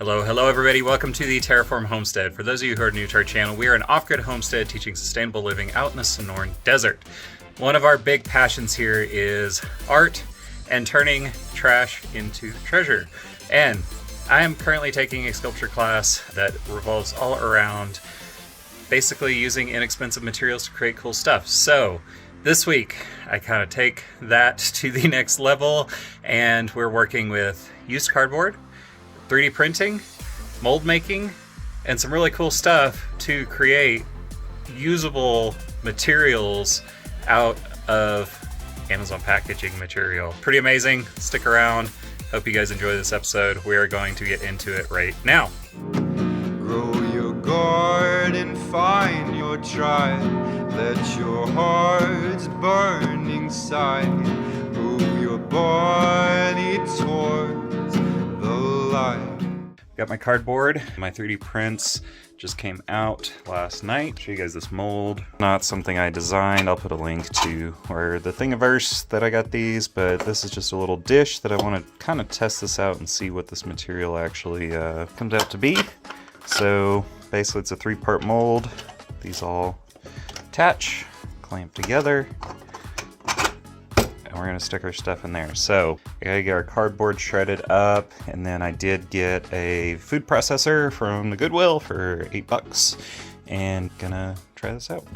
Hello everybody, welcome to the Terraform Homestead. For those of you who are new to our channel, we are an off-grid homestead teaching sustainable living out in the Sonoran Desert. One of our big passions here is art and turning trash into treasure. And I am currently taking a sculpture class that revolves all around basically using inexpensive materials to create cool stuff. So this week, I kind of take that to the next level, and we're working with used cardboard, 3D printing, mold making, and some really cool stuff to create usable materials out of Amazon packaging material. Pretty amazing. Stick around. Hope you guys enjoy this episode. We are going to get into it right now. Grow your garden, find your tribe. Let your heart's burning side move your body towards the light. Got my cardboard. My 3D prints just came out last night. Show you guys this mold. Not something I designed. I'll put a link to where the Thingiverse that I got these, but this is just a little dish that I want to kind of test this out and see what this material actually comes out to be. So basically it's a 3-part mold. These all attach, clamp together, and we're gonna stick our stuff in there. So I gotta get our cardboard shredded up, and then I did get a food processor from the Goodwill for $8, and gonna try this out.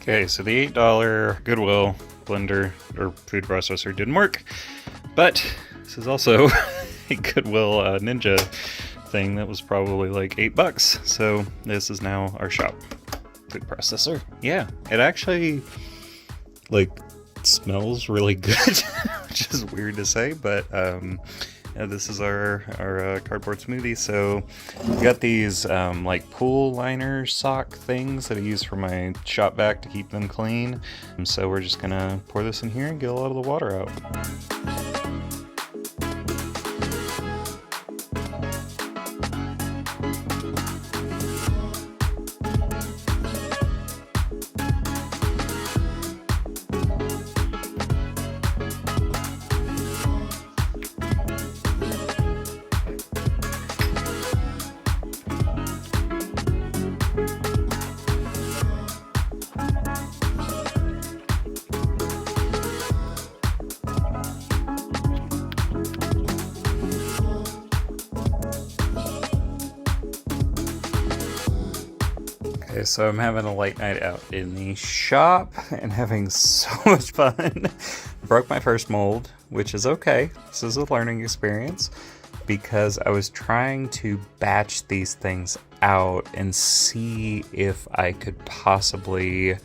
Okay, so the $8 Goodwill blender or food processor didn't work, but this is also a Goodwill Ninja thing that was probably like $8. So this is now our shop food processor. Yeah, it actually like smells really good, which is weird to say, but yeah, this is our cardboard smoothie. So I've got these like pool liner sock things that I use for my shop vac to keep them clean. So we're just gonna pour this in here and get a lot of the water out. Okay, so I'm having a late night out in the shop and having so much fun. Broke my first mold, which is okay. This is a learning experience because I was trying to batch these things out and see if I could possibly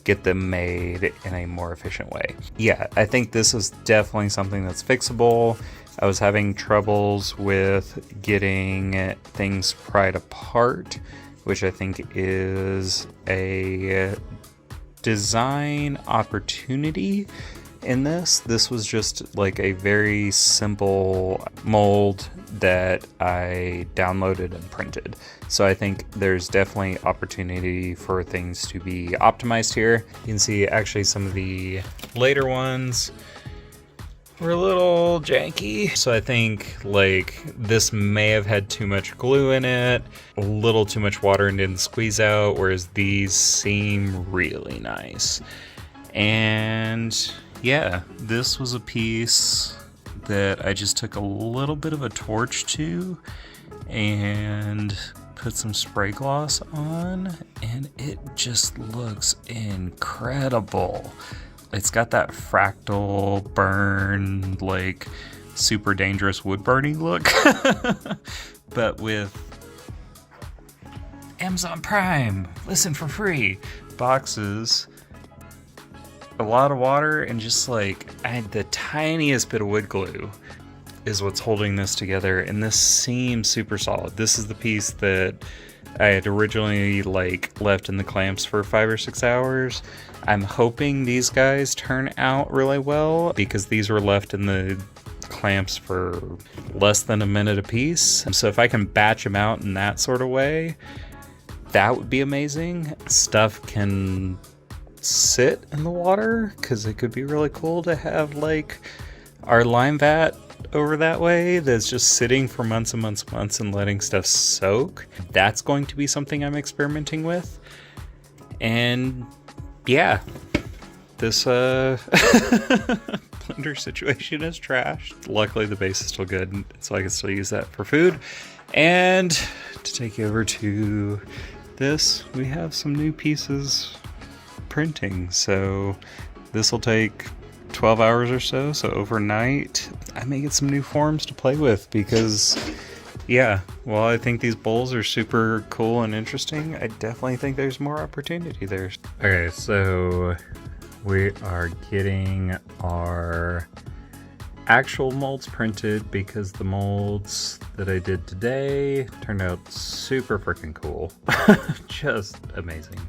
get them made in a more efficient way. Yeah, I think this is definitely something that's fixable. I was having troubles with getting things pried apart, which I think is a design opportunity in this. This was just like a very simple mold that I downloaded and printed. So I think there's definitely opportunity for things to be optimized here. You can see actually some of the later ones were a little janky. So I think like this may have had too much glue in it, a little too much water and didn't squeeze out, whereas these seem really nice. And yeah, this was a piece that I just took a little bit of a torch to and put some spray gloss on, and it just looks incredible. It's got that fractal burn, like super dangerous wood burning look, but with Amazon Prime, listen for free, boxes, a lot of water, and just like I had the tiniest bit of wood glue is what's holding this together, and this seems super solid. This is the piece that I had originally like left in the clamps for 5 or 6 hours. I'm hoping these guys turn out really well because these were left in the clamps for less than a minute a piece. So if I can batch them out in that sort of way, that would be amazing. Stuff can sit in the water, because it could be really cool to have like our lime vat over that way that's just sitting for months and months and months and letting stuff soak. That's going to be something I'm experimenting with. And yeah, this blender situation is trashed. Luckily the base is still good, so I can still use that for food. And to take you over to this, we have some new pieces printing. So this will take 12 hours or so. So overnight, I may get some new forms to play with because, yeah, while I think these bowls are super cool and interesting, I definitely think there's more opportunity there. Okay, so we are getting our actual molds printed because the molds that I did today turned out super freaking cool. Just amazing.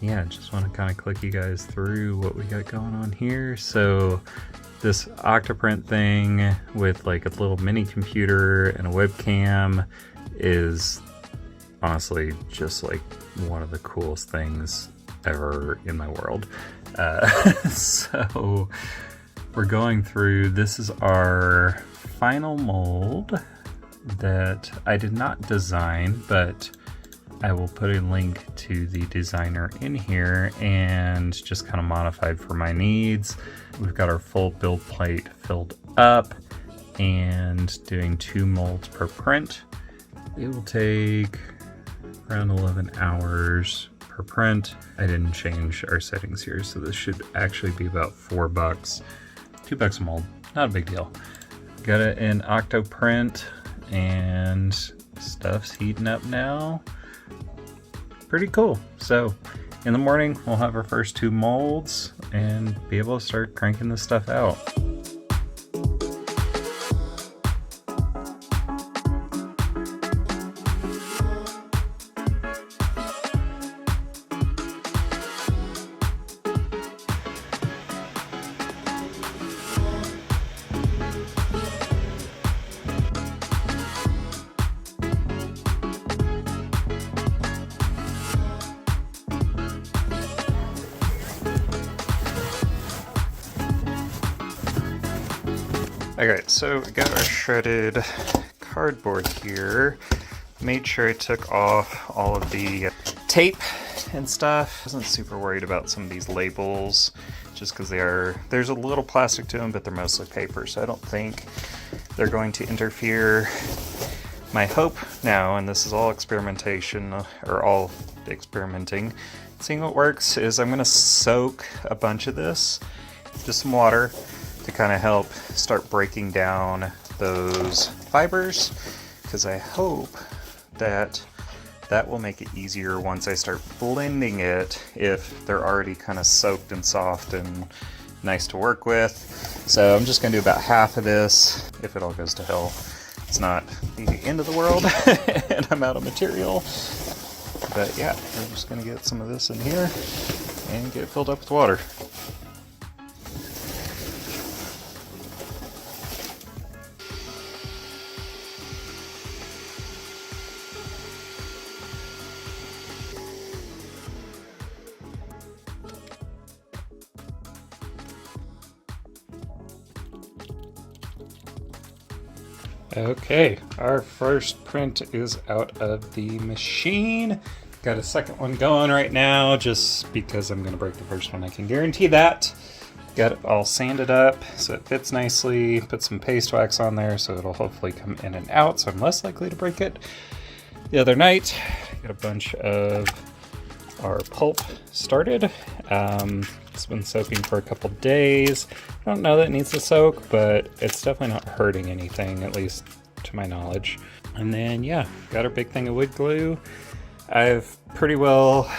Yeah, just want to kind of click you guys through what we got going on here. So this Octoprint thing with like a little mini computer and a webcam is honestly just like one of the coolest things ever in my world. So we're going through, this is our final mold that I did not design, but I will put a link to the designer in here and just kind of modified for my needs. We've got our full build plate filled up and doing 2 molds per print. It will take around 11 hours per print. I didn't change our settings here, so this should actually be about $4. $2 a mold, not a big deal. Got it in Octoprint and stuff's heating up now. Pretty cool. So in the morning, we'll have our first 2 molds and be able to start cranking this stuff out. Okay, so we got our shredded cardboard here. Made sure I took off all of the tape and stuff. Wasn't super worried about some of these labels just because there's a little plastic to them, but they're mostly paper, so I don't think they're going to interfere. My hope now, and this is all experimentation, or all experimenting, seeing what works, is I'm gonna soak a bunch of this, just some water, to kind of help start breaking down those fibers, because I hope that that will make it easier once I start blending it if they're already kind of soaked and soft and nice to work with. So I'm just going to do about half of this. If it all goes to hell, it's not the end of the world and I'm out of material. But yeah, we're just going to get some of this in here and get it filled up with water. Okay, our first print is out of the machine. Got a second one going right now just because I'm going to break the first one. I can guarantee that. Got it all sanded up so it fits nicely. Put some paste wax on there so it'll hopefully come in and out, so I'm less likely to break it. The other night, got a bunch of our pulp started. It's been soaking for a couple days. I don't know that it needs to soak, but it's definitely not hurting anything, at least to my knowledge. And then, yeah, got our big thing of wood glue. I've pretty well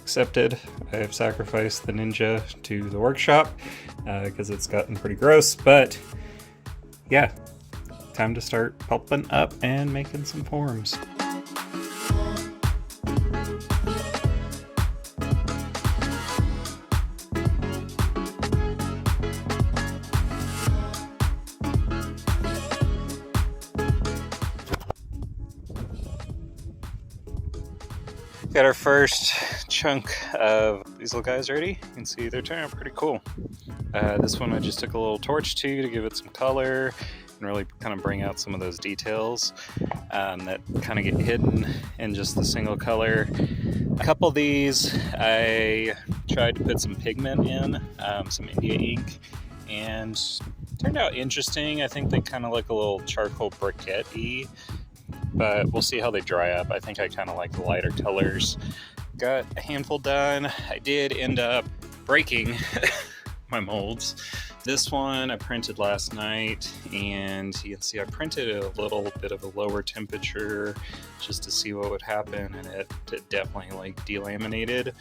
accepted. I've sacrificed the Ninja to the workshop because it's gotten pretty gross, but yeah, time to start pulping up and making some forms. Got our first chunk of these little guys ready. You can see they're turning out pretty cool. This one I just took a little torch to give it some color and really kind of bring out some of those details that kind of get hidden in just the single color. A couple of these I tried to put some pigment in, some India ink, and turned out interesting. I think they kind of look a little charcoal briquette-y, but we'll see how they dry up. I think I kind of like the lighter colors. Got a handful done. I did end up breaking my molds. This one I printed last night, and you can see I printed at a little bit of a lower temperature just to see what would happen, and it definitely like delaminated.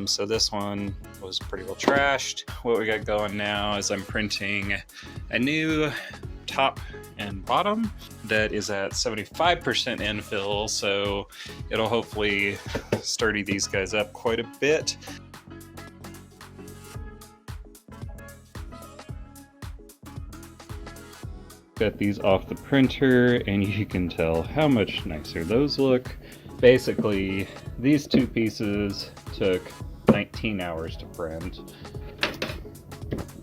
So this one was pretty well trashed. What we got going now is I'm printing a new top and bottom that is at 75% infill, so it'll hopefully sturdy these guys up quite a bit. Got these off the printer, and you can tell how much nicer those look. Basically, these two pieces took 19 hours to print.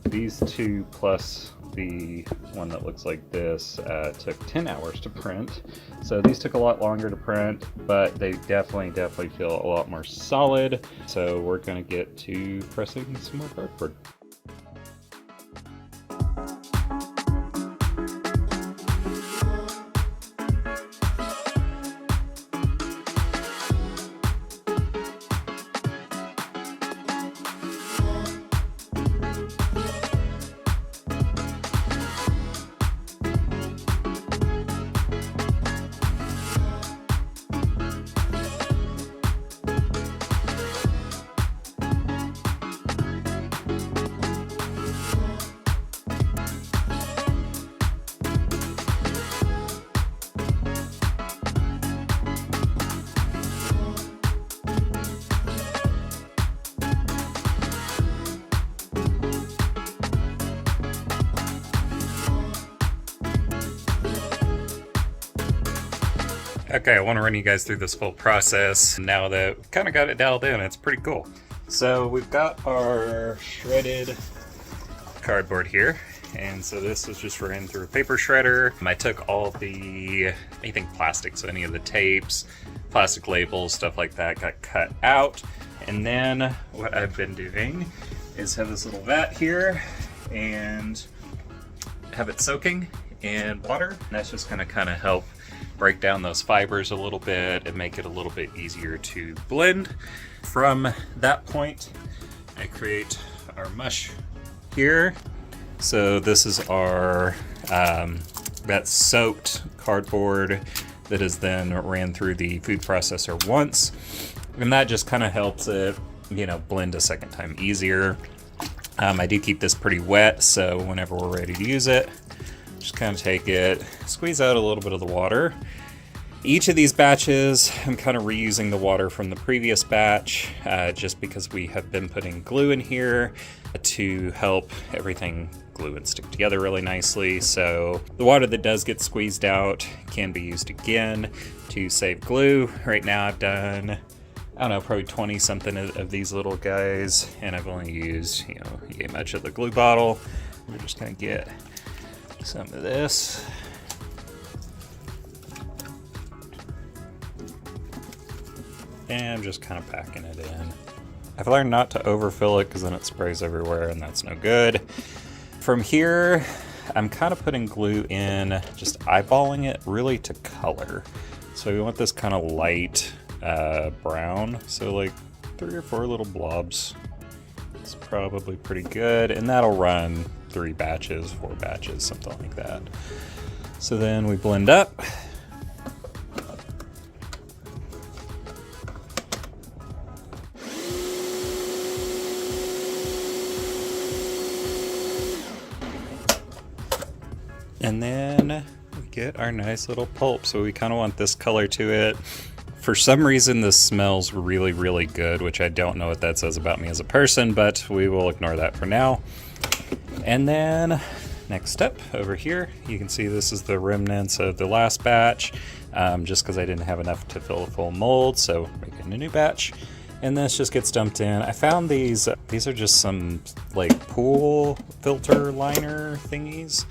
These two plus the one that looks like this took 10 hours to print. So these took a lot longer to print, but they definitely feel a lot more solid. So we're gonna get to pressing some more cardboard. Okay, I want to run you guys through this full process now that we've kind of got it dialed in. It's pretty cool. So we've got our shredded cardboard here, and so this was just ran through a paper shredder. I took all the anything plastic, so any of the tapes, plastic labels, stuff like that got cut out. And then what I've been doing is have this little vat here and have it soaking in water. And that's just gonna kind of help break down those fibers a little bit and make it a little bit easier to blend. From that point, I create our mush here. So this is our that soaked cardboard that is then ran through the food processor once, and that just kind of helps it, you know, blend a second time easier. I do keep this pretty wet, so whenever we're ready to use it, just kind of take it, squeeze out a little bit of the water. Each of these batches, I'm kind of reusing the water from the previous batch, just because we have been putting glue in here to help everything glue and stick together really nicely. So the water that does get squeezed out can be used again to save glue. Right now I've done, I don't know, probably 20 something of these little guys, and I've only used, you know, yay much of the glue bottle. We're just gonna get some of this. And I'm just kind of packing it in. I've learned not to overfill it because then it sprays everywhere and that's no good. From here, I'm kind of putting glue in, just eyeballing it really to color. So we want this kind of light brown. So like 3 or 4 little blobs. It's probably pretty good. And that'll run 3 batches, 4 batches, something like that. So then we blend up. And then we get our nice little pulp. So we kind of want this color to it. For some reason, this smells really, really good, which I don't know what that says about me as a person, but we will ignore that for now. And then next step over here, you can see this is the remnants of the last batch, just because I didn't have enough to fill a full mold, so making a new batch. And this just gets dumped in. I found these are just some like pool filter liner thingies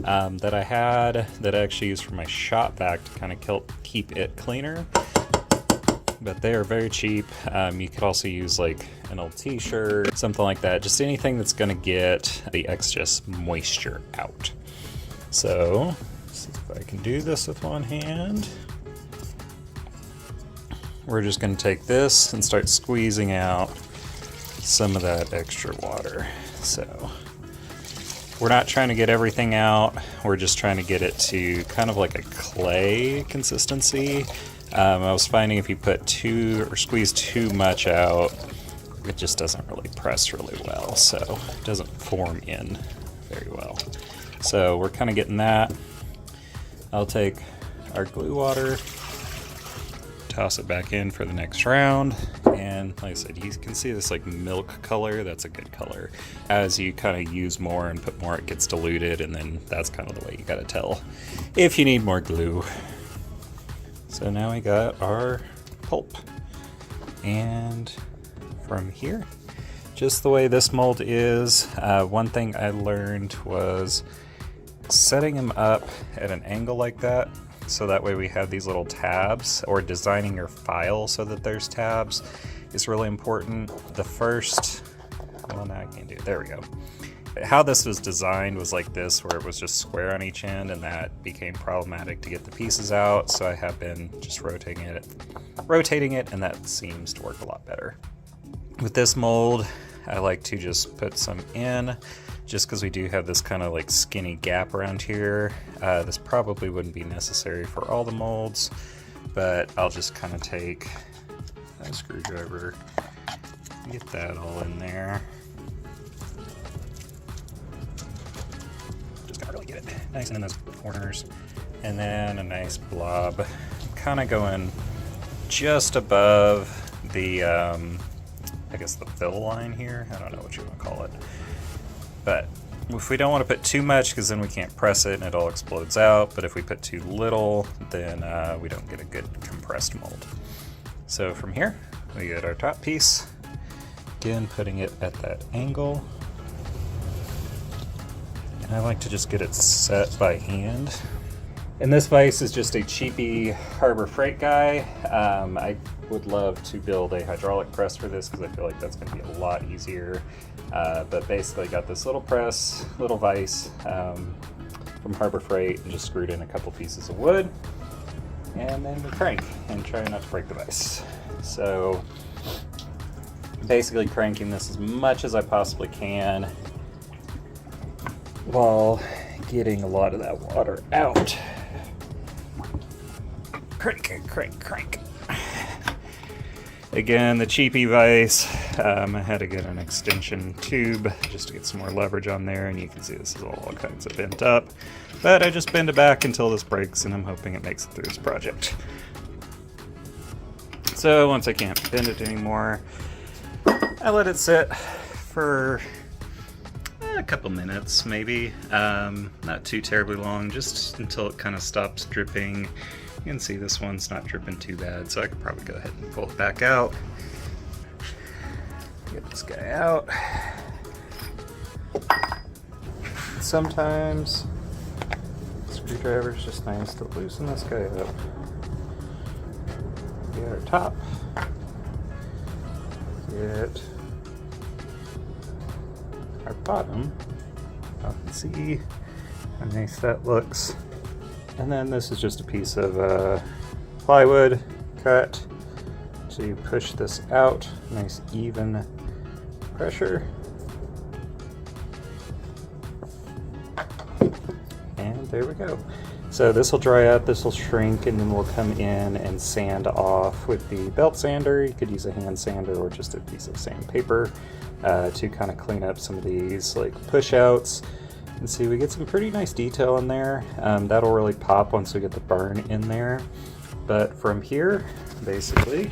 that I had that I actually used for my shop vac to kind of keep it cleaner. But they are very cheap. You could also use like an old t-shirt, something like that. Just anything that's gonna get the excess moisture out. So, let's see if I can do this with one hand. We're just gonna take this and start squeezing out some of that extra water. So, we're not trying to get everything out. We're just trying to get it to kind of like a clay consistency. I was finding if you put squeeze too much out, it just doesn't really press really well, so it doesn't form in very well. So we're kind of getting that. I'll take our glue water, toss it back in for the next round, and like I said, you can see this like milk color. That's a good color. As you kind of use more and put more, it gets diluted, and then that's kind of the way you gotta tell if you need more glue. So now we got our pulp, and from here, just the way this mold is, one thing I learned was setting them up at an angle like that, so that way we have these little tabs, or designing your file so that there's tabs is really important. The first, well now I can't do it, there we go. How this was designed was like this, where it was just square on each end, and that became problematic to get the pieces out, so I have been just rotating it, and that seems to work a lot better. With this mold, I like to just put some in, just because we do have this kind of like skinny gap around here. This probably wouldn't be necessary for all the molds, but I'll just kind of take a screwdriver, get that all in there. Really get it nice and in those corners, and then a nice blob kind of going just above the I guess the fill line here. I don't know what you want to call it, but if we don't want to put too much, because then we can't press it and it all explodes out, but if we put too little, then we don't get a good compressed mold. So from here we get our top piece, again putting it at that angle. I like to just get it set by hand. And this vise is just a cheapy Harbor Freight guy. I would love to build a hydraulic press for this, because I feel like that's going to be a lot easier. But basically got this little press, little vise from Harbor Freight, and just screwed in a couple pieces of wood. And then we crank and try not to break the vise. So basically cranking this as much as I possibly can, while getting a lot of that water out. Crank, crank, crank. Again, the cheapy vise, I had to get an extension tube just to get some more leverage on there, and you can see this is all kinds of bent up. But I just bend it back until this breaks, and I'm hoping it makes it through this project. So once I can't bend it anymore, I let it sit for a couple minutes maybe, not too terribly long, just until it kind of stops dripping. You can see this one's not dripping too bad, so I could probably go ahead and pull it back out. Get this guy out. Sometimes screwdriver is just nice to loosen this guy up. Get our top. Get our bottom. You can see how nice that looks. And then this is just a piece of plywood cut. So you push this out, nice even pressure. And there we go. So this will dry up, this will shrink, and then we'll come in and sand off with the belt sander. You could use a hand sander or just a piece of sandpaper to kind of clean up some of these like push outs. And see, we get some pretty nice detail in there. That'll really pop once we get the burn in there. But from here, basically,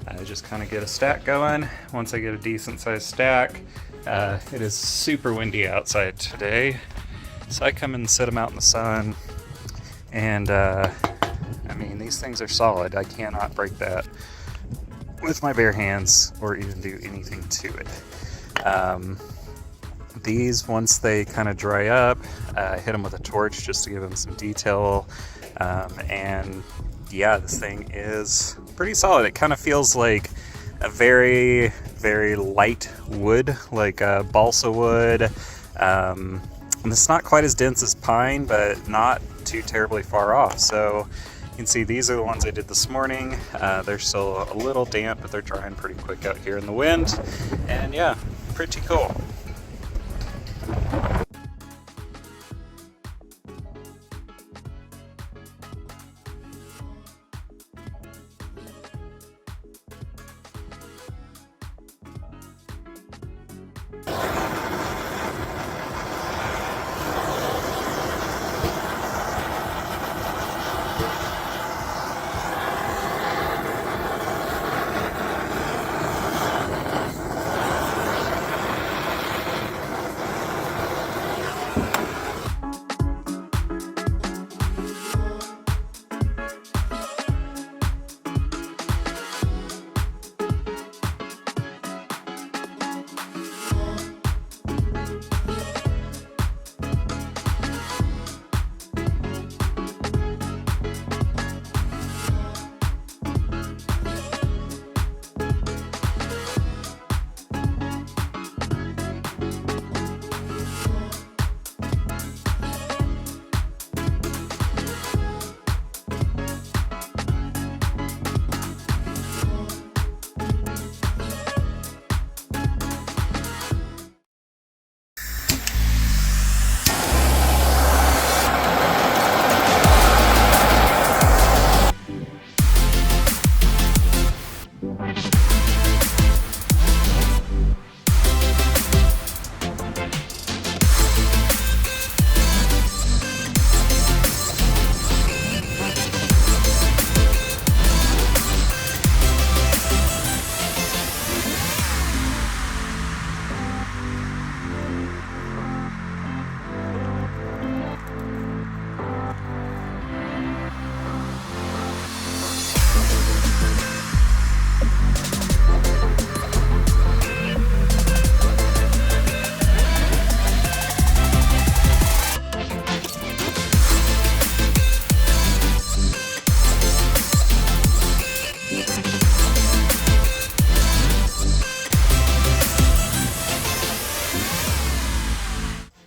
I just kind of get a stack going. Once I get a decent sized stack, it is super windy outside today. So I come and set them out in the sun, and I mean, these things are solid. I cannot break that. with my bare hands or even do anything to it. These, once they kind of dry up, hit them with a torch just to give them some detail. And yeah, this thing is pretty solid. It kind of feels like a very, very light wood, like balsa wood. And it's not quite as dense as pine, but not too terribly far off. So you can see these are the ones I did this morning. They're still a little damp, but they're drying pretty quick out here in the wind. And yeah, pretty cool.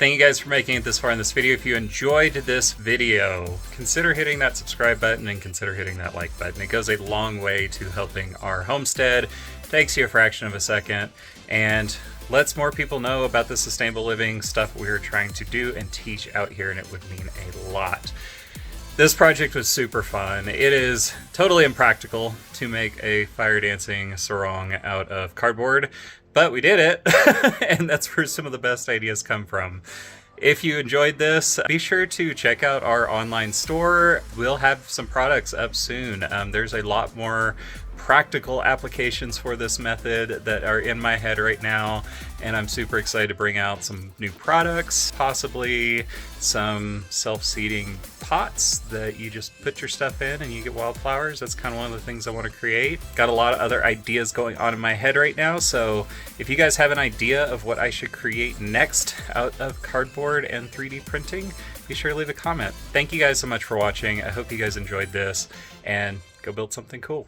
Thank you guys for making it this far in this video. If you enjoyed this video, consider hitting that subscribe button and consider hitting that like button. It goes a long way to helping our homestead. Takes you a fraction of a second and lets more people know about the sustainable living stuff we're trying to do and teach out here, and it would mean a lot. This project was super fun. It is totally impractical to make a fire dancing sarong out of cardboard, but we did it, and that's where some of the best ideas come from. If you enjoyed this, be sure to check out our online store. We'll have some products up soon. There's a lot more practical applications for this method that are in my head right now, and I'm super excited to bring out some new products, possibly some self-seeding pots that you just put your stuff in and you get wildflowers. That's kind of one of the things I want to create. Got a lot of other ideas going on in my head right now, so if you guys have an idea of what I should create next out of cardboard and 3D printing, be sure to leave a comment. Thank you guys so much for watching. I hope you guys enjoyed this, and go build something cool.